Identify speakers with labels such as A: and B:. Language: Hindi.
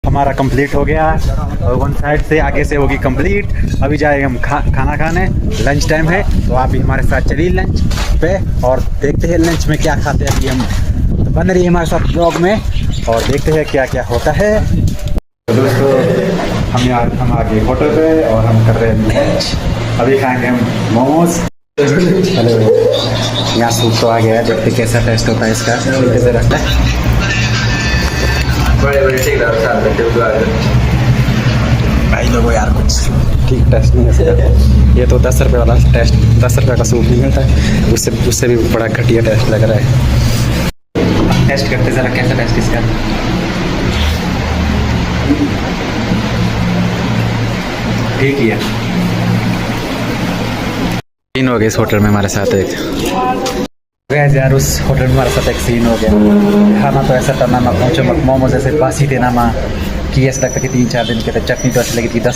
A: हमारा कंप्लीट हो गया और वन साइड से आगे से होगी कंप्लीट। अभी जाएंगे हम खाना खाने, लंच टाइम है तो आप भी हमारे साथ चलिए लंच पे और देखते हैं लंच में क्या खाते हैं। अभी हम तो बन रही है हमारे साथ ब्लॉग में और देखते हैं क्या क्या होता है। तो दोस्तों हम आ गए होटल पे और हम कर रहे हैं लंच। अभी खाएंगे हम मोमोज। हेलो, यहाँ सूप तो आ गया है, देखते कैसा टेस्ट होता है इसका, कैसे रखता है। भाई लोगों यार कुछ ठीक टेस्ट नहीं है इसका। ये तो 10 रुपये वाला टेस्ट, 10 रुपये का सूप नहीं मिलता है, उससे भी बड़ा घटिया टेस्ट लग रहा है। टेस्ट करते ज़रा कैसा टेस्ट इसका। ठीक ही है। सीन हो गया इस होटल में हमारे साथ एक गैस यार, उस होटल में हमारे साथ एक सीन हो गया। खाना तो ऐसा था ना, पहुँचो मोमोज ऐसे बासी थे ना माँ कि ऐसा लगता कि 3-4 दिन के थे। चटनी तो ऐसी लगी थी 10